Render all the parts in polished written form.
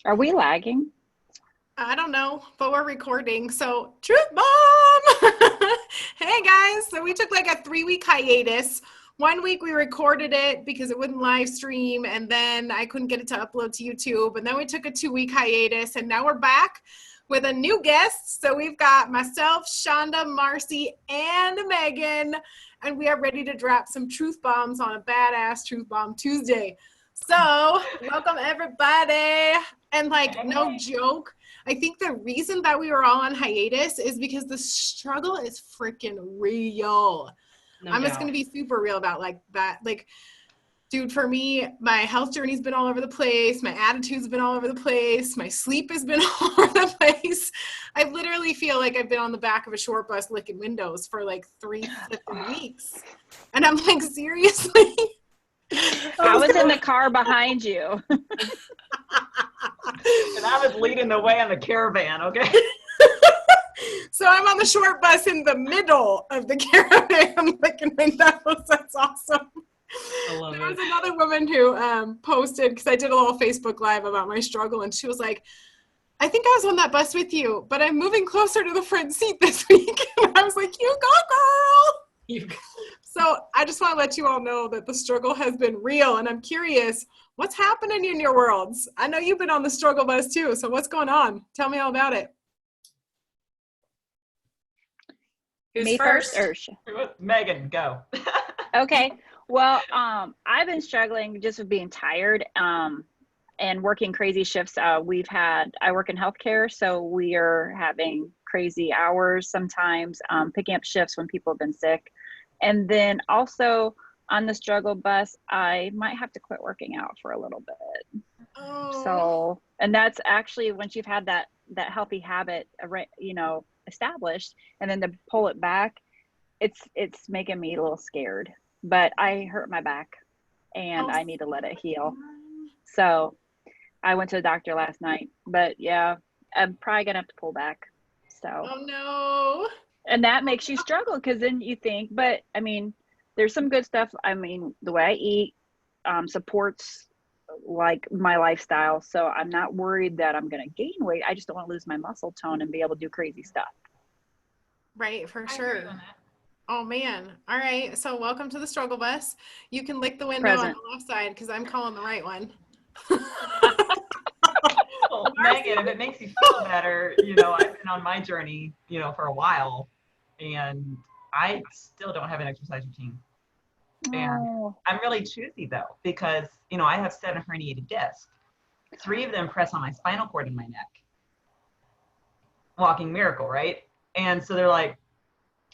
Are we lagging? I don't know, but we're recording. So, truth bomb! Hey guys, so we took like a 3 week hiatus. 1 week we recorded it because it wouldn't live stream, and then I couldn't get it to upload to YouTube. And then we took a 2 week hiatus, and now we're back with a new guest. So we've got myself, Shanda, Marcie, and Megan, and we are ready to drop some truth bombs on a badass Truth Bomb Tuesday. So, welcome everybody. And like, no joke, I think the reason that we were all on hiatus is because the struggle is freaking real. No I'm just going doubt. to be super real about like that. Like, dude, for me, my health journey's been all over the place. My attitude's been all over the place. My sleep has been all over the place. I literally feel like I've been on the back of a short bus licking windows for like 3 weeks. And I'm like, seriously? I was in the car behind you. And I was leading the way on the caravan, okay? So I'm on the short bus in the middle of the caravan licking windows. That's awesome. I love There was it. another woman who posted, because I did a little Facebook Live about my struggle, and she was like, I think I was on that bus with you, but I'm moving closer to the front seat this week. And I was like, you go, girl. You, So I just want to let you all know that the struggle has been real, and I'm curious, what's happening in your worlds? I know you've been on the struggle bus too, so what's going on? Tell me all about it. who's Me first, or Megan, go. okay. Well, I've been struggling just with being tired, and working crazy shifts. I work in healthcare, so we are having crazy hours sometimes, picking up shifts when people have been sick. And then also on the struggle bus, I might have to quit working out for a little bit. Oh, So, and that's actually once you've had that healthy habit, established, and then to pull it back, it's making me a little scared. But I hurt my back, and oh, I need to let it heal. So I went to the doctor last night, but yeah, I'm probably gonna have to pull back. So, oh no. and that makes you struggle because then you think, but I mean, there's some good stuff. I mean, the way I eat supports like my lifestyle, so I'm not worried that I'm gonna gain weight. I just don't want to lose my muscle tone and be able to do crazy stuff. Right, for I agree sure. on that. Oh man. All right. So welcome to the struggle bus. You can lick the window on Present. the left side because I'm calling the right one. Well, Megan, if it makes you feel better, I've been on my journey, for a while, and I still don't have an exercise routine. And Oh, I'm really choosy though, because, I have 7 herniated discs. 3 of them press on my spinal cord in my neck. Walking miracle, right? And so they're like,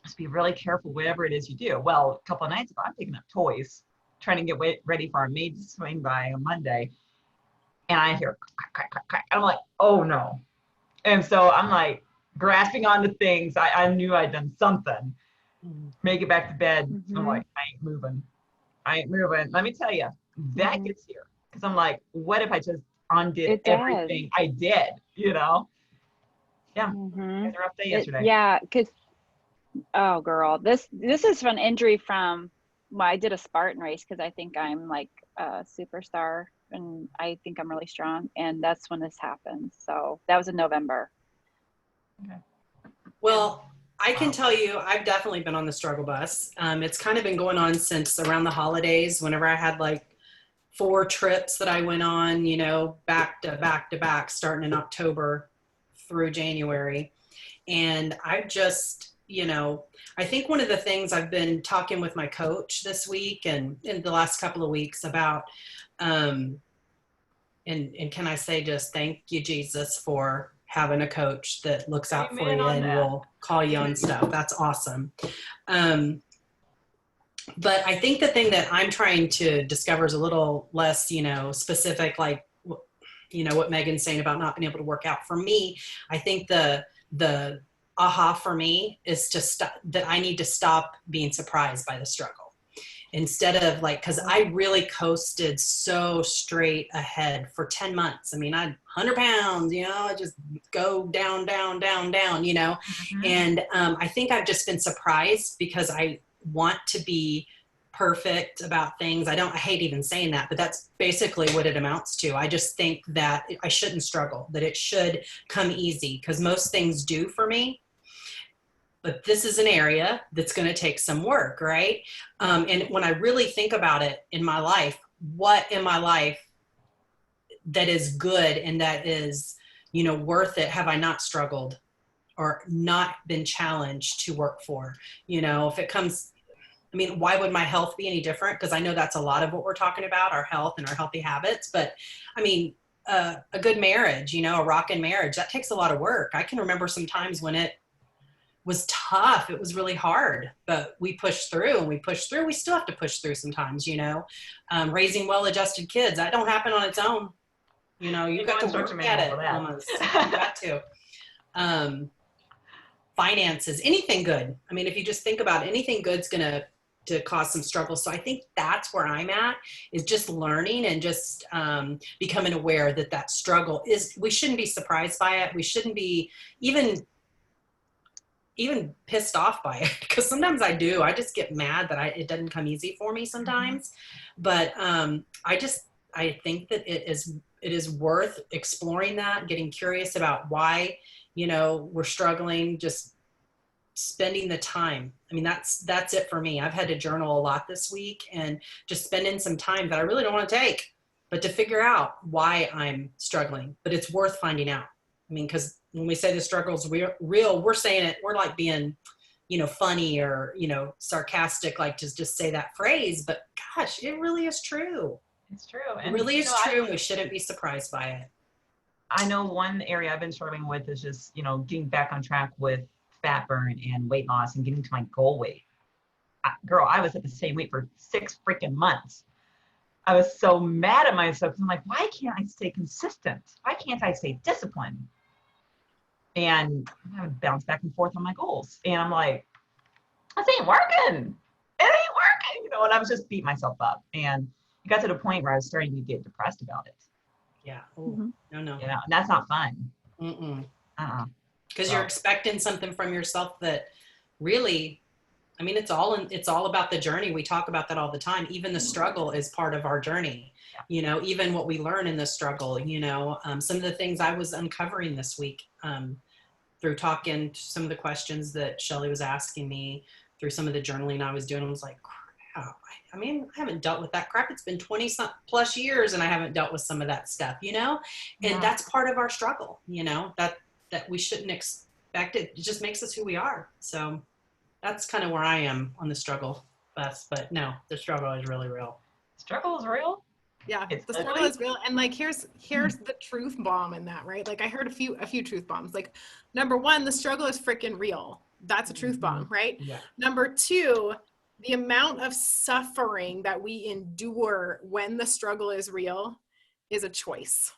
just be really careful, whatever it is you do. Well, a couple of nights ago, I'm picking up toys, trying to get ready for our maid to swing by on Monday. And I hear crack, crack, crack, crack. I'm like, oh no. And so I'm like grasping onto things. I knew I'd done something. Make it back to bed. I'm mm-hmm, like, I ain't moving. I ain't moving. Let me tell you, that mm-hmm. gets here. Because I'm like, what if I just undid It does. everything I did? Yeah, it Mm-hmm. was a rough day yesterday. Yeah, because oh girl, this is an injury from, well, I did a Spartan race because I think I'm like a superstar and I think I'm really strong, and that's when this happened. So that was in November. Okay. Yeah. Well, I can Wow. tell you, I've definitely been on the struggle bus. It's kind of been going on since around the holidays, whenever I had like 4 trips that I went on, back to back to back, starting in October through January. And I've just, I think one of the things I've been talking with my coach this week and in the last couple of weeks about, um, and can I say just thank you, Jesus, for having a coach that looks out for Amen you on and that. will call you on stuff. That's awesome. Um, but I think the thing that I'm trying to discover is a little less, specific, like, what Megan's saying about not being able to work out. For me, I think the aha for me is to stop, that I need to stop being surprised by the struggle. Instead of like, because I really coasted so straight ahead for 10 months. I mean, I 100 pounds, I just go down, down, down, down, Mm-hmm. and I think I've just been surprised because I want to be perfect about things. I hate even saying that, but that's basically what it amounts to. I just think that I shouldn't struggle, that it should come easy, because most things do for me. But this is an area that's going to take some work, right? And when I really think about it in my life, what in my life that is good and that is, worth it have I not struggled or not been challenged to work for? If it comes, why would my health be any different? Because I know that's a lot of what we're talking about, our health and our healthy habits. But a good marriage, a rockin' marriage, that takes a lot of work. I can remember some times when it was tough. It was really hard, but we pushed through and we pushed through. We still have to push through sometimes, raising well-adjusted kids. That don't happen on its own. You've got to work at it almost. You got to. Finances, anything good. If you just think about it, anything good's going to cause some struggle. So I think that's where I'm at, is just learning and just becoming aware that struggle we shouldn't be surprised by it. We shouldn't be even pissed off by it, because sometimes I just get mad that it doesn't come easy for me sometimes. But I think that it is worth exploring that, getting curious about why, we're struggling, just spending the time. That's it for me. I've had to journal a lot this week, and just spending some time that I really don't want to take, but to figure out why I'm struggling. But it's worth finding out. Because when we say the struggle's real, we're saying it, we're like being, funny or, sarcastic, like to just say that phrase. But gosh, it really is true. It's true. It really is true. And we shouldn't be surprised by it. I know one area I've been struggling with is just, getting back on track with fat burn and weight loss and getting to my goal weight. Girl, I was at the same weight for 6 freaking months. I was so mad at myself, because I'm like, why can't I stay consistent? Why can't I stay disciplined? And I would bounce back and forth on my goals. And I'm like, this ain't working. It ain't working, and I was just beating myself up. And it got to the point where I was starting to get depressed about it. Yeah. Oh, no. And that's not fun. Because you're expecting something from yourself that really, it's all about the journey. We talk about that all the time. Even the struggle is part of our journey. Even what we learn in the struggle, some of the things I was uncovering this week, through talking to some of the questions that Shelly was asking me, through some of the journaling I was doing. I was like, crap. I haven't dealt with that crap. It's been 20 plus years and I haven't dealt with some of that stuff, and that's part of our struggle, that we shouldn't expect it. It just makes us who we are. So that's kind of where I am on the struggle bus. But no, the struggle is really real. Struggle is real. Yeah, the struggle is real. And like, here's the truth bomb in that, right? Like I heard a few truth bombs. Like, number one, the struggle is freaking real. That's a truth bomb, right? Yeah. Number two, the amount of suffering that we endure when the struggle is real is a choice,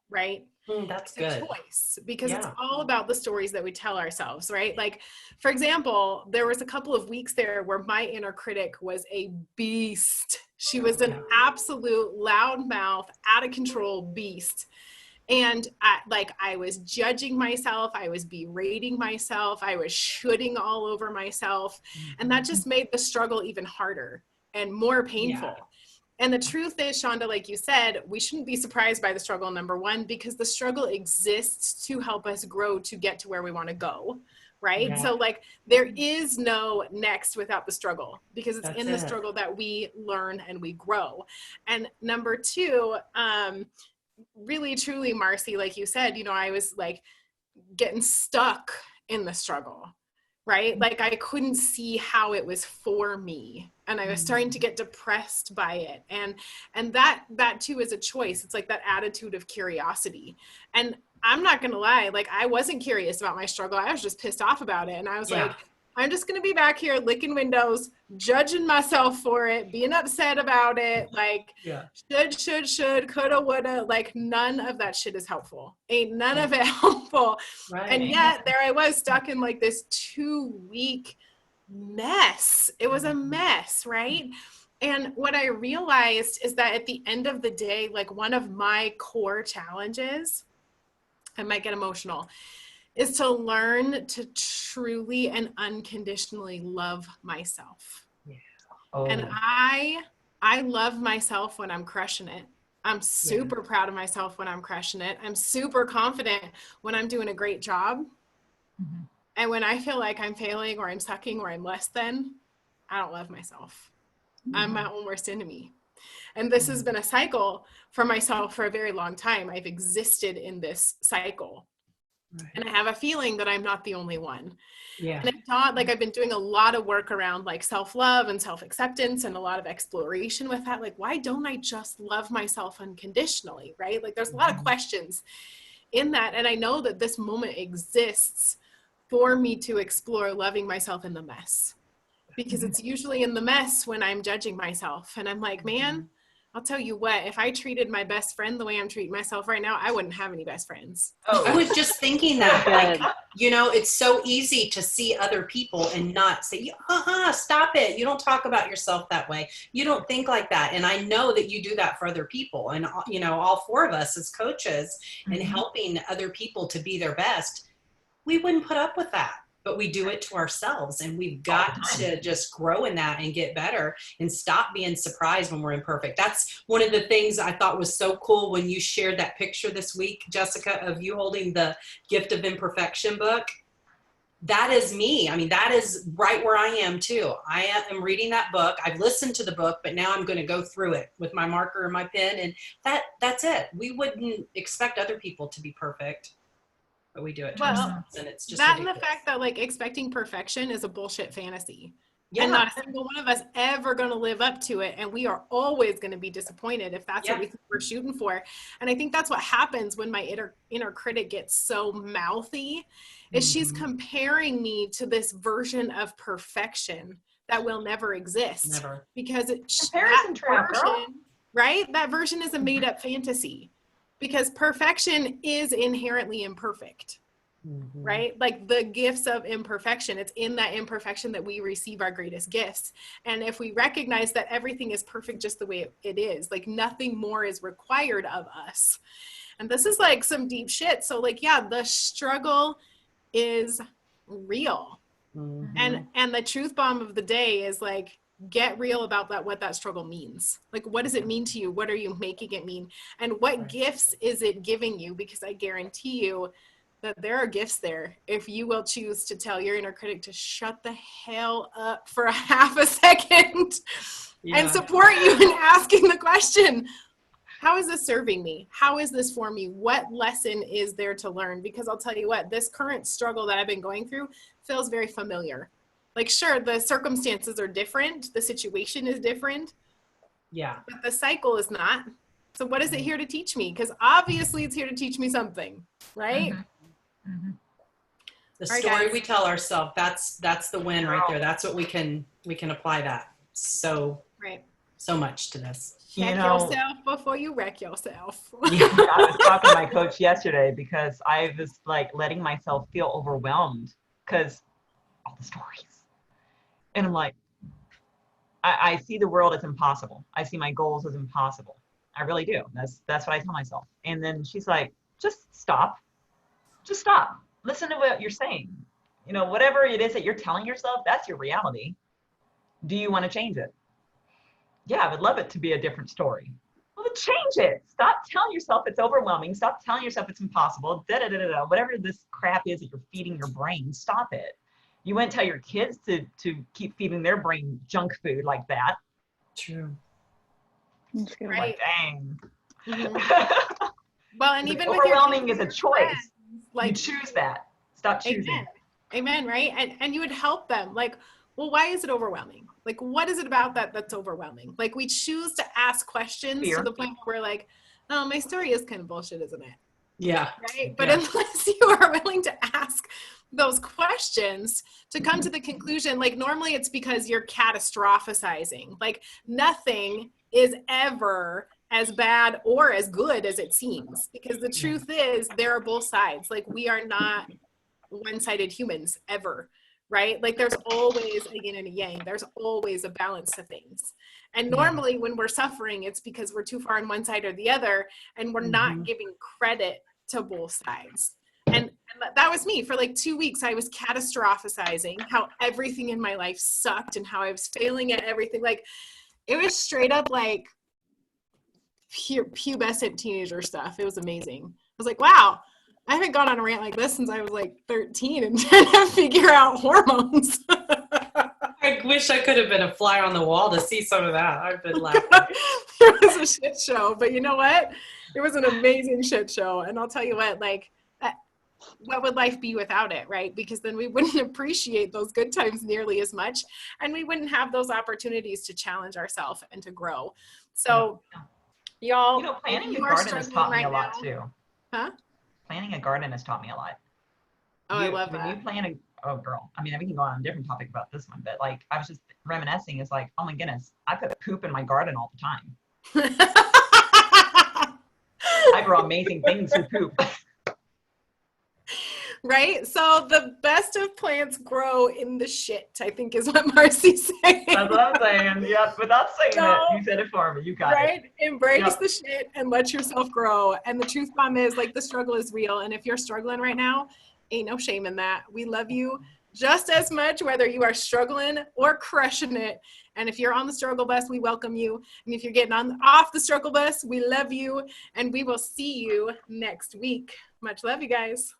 right? That's it's a choice, because it's all about the stories that we tell ourselves, right? Like, for example, there was a couple of weeks there where my inner critic was a beast. She was an absolute loudmouth, out of control beast. And I was judging myself. I was berating myself. I was shooting all over myself. And that just made the struggle even harder and more painful. Yeah. And the truth is, Shanda, like you said, we shouldn't be surprised by the struggle, number one, because the struggle exists to help us grow to get to where we want to go, right? Yeah. So like, there is no next without the struggle, because it's in the struggle that we learn and we grow. And number two, really, truly, Marcie, like you said, I was like getting stuck in the struggle, right? Like I couldn't see how it was for me. And I was starting to get depressed by it. And that too is a choice. It's like that attitude of curiosity. And I'm not going to lie, like I wasn't curious about my struggle. I was just pissed off about it. And I was like, I'm just going to be back here licking windows, judging myself for it, being upset about it. Like should, coulda, woulda, like none of that shit is helpful. Ain't none of it helpful. Right. And yet there I was stuck in like this 2-week mess. It was a mess, right? And what I realized is that at the end of the day, like one of my core challenges, I might get emotional, is to learn to truly and unconditionally love myself. Yeah. Oh, And I love myself when I'm crushing it. I'm super proud of myself when I'm crushing it. I'm super confident when I'm doing a great job. mhm. And when I feel like I'm failing or I'm sucking or I'm less than, I don't love myself. I'm my own worst enemy. And this has been a cycle for myself for a very long time. I've existed in this cycle. Right. And I have a feeling that I'm not the only one. Yeah. And I thought, like, I've been doing a lot of work around like self-love and self-acceptance and a lot of exploration with that. Like, why don't I just love myself unconditionally, right? Like, there's a lot of questions in that. And I know that this moment exists for me to explore loving myself in the mess, because it's usually in the mess when I'm judging myself. And I'm like, man, I'll tell you what, if I treated my best friend the way I'm treating myself right now, I wouldn't have any best friends. Oh, I was just thinking that, Good. like, you know, it's so easy to see other people and not say, stop it. You don't talk about yourself that way. You don't think like that. And I know that you do that for other people. And, you know, all four of us as coaches and helping other people to be their best, we wouldn't put up with that. But we do it to ourselves, and we've got to just grow in that and get better and stop being surprised when we're imperfect. That's one of the things I thought was so cool when you shared that picture this week, Jessica, of you holding the Gift of Imperfection book. That is me. I mean, that is right where I am too. I am reading that book. I've listened to the book, but now I'm going to go through it with my marker and my pen, and that's it. We wouldn't expect other people to be perfect, but we do it to ourselves, and it's just that ridiculous. and the fact that like expecting perfection is a bullshit fantasy. Yeah. And not a single one of us ever going to live up to it. And we are always going to be disappointed if that's what we think we're shooting for. And I think that's what happens when my inner critic gets so mouthy, is she's comparing me to this version of perfection that will never exist. Never. Because comparison trap, girl. right? That version is a made up fantasy, because perfection is inherently imperfect. Right? Like the gifts of imperfection, it's in that imperfection that we receive our greatest gifts. And if we recognize that everything is perfect just the way it is, like nothing more is required of us. And this is like some deep shit. So like, yeah, the struggle is real. And the truth bomb of the day is like, get real about that, what that struggle means. Like, what does it mean to you? What are you making it mean? And what gifts is it giving you? Because I guarantee you that there are gifts there if you will choose to tell your inner critic to shut the hell up for a half a second and support you in asking the question, how is this serving me? How is this for me? What lesson is there to learn? Because I'll tell you what, this current struggle that I've been going through feels very familiar. Like, sure, the circumstances are different. The situation is different. Yeah. But the cycle is not. So what is it here to teach me? Because obviously it's here to teach me something, right? The All right, story guys. we tell ourselves, that's the win right there. That's what we can apply that so much to this. Check yourself before you wreck yourself. I was talking to my coach yesterday because I was like letting myself feel overwhelmed because all the stories. And I'm like, I see the world as impossible. I see my goals as impossible. I really do. That's what I tell myself. And then she's like, just stop. Just stop. Listen to what you're saying. You know, whatever it is that you're telling yourself, that's your reality. Do you want to change it? Yeah, I would love it to be a different story. Well, then change it. Stop telling yourself it's overwhelming. Stop telling yourself it's impossible. Whatever this crap is that you're feeding your brain, stop it. You wouldn't tell your kids to keep feeding their brain junk food like that. True. Right. Like, dang. Well, and even overwhelming with is a choice. Friends, like, you choose that. Stop choosing. Amen. Right. And you would help them. Like, well, why is it overwhelming? Like, what is it about that's overwhelming? Like, we choose to ask questions to the point where we're like, oh, my story is kind of bullshit, isn't it? Yeah. Right. But unless you are willing to ask those questions to come to the conclusion, like normally it's because you're catastrophizing. Like nothing is ever as bad or as good as it seems, because the truth is there are both sides. Like we are not one-sided humans ever, right? Like there's always a yin and a yang. There's always a balance to things. And normally when we're suffering, it's because we're too far on one side or the other, and we're not giving credit to both sides. And that was me for like 2 weeks. I was catastrophizing how everything in my life sucked and how I was failing at everything. Like it was straight up like pubescent teenager stuff. It was amazing. I was like, wow, I haven't gone on a rant like this since I was like 13 and trying to figure out hormones. I wish I could have been a fly on the wall to see some of that. I've been laughing. It was a shit show, but you know what? It was an amazing shit show. And I'll tell you what, like, what would life be without it, right? Because then we wouldn't appreciate those good times nearly as much, and we wouldn't have those opportunities to challenge ourselves and to grow. So, y'all, planting a garden has taught me a lot too. Huh? Planting a garden has taught me a lot. I love that. When you plant oh girl, I mean, we can go on a different topic about this one, but like, I was just reminiscing. It's like, oh my goodness, I put poop in my garden all the time. I grow amazing things through poop. Right? So the best of plants grow in the shit, I think is what Marcie's saying. That's what I'm saying. Yep, without saying it, you said it for me. You got it. Right? Embrace the shit and let yourself grow. And the truth bomb is, like, the struggle is real. And if you're struggling right now, ain't no shame in that. We love you just as much, whether you are struggling or crushing it. And if you're on the struggle bus, we welcome you. And if you're getting off the struggle bus, we love you. And we will see you next week. Much love, you guys.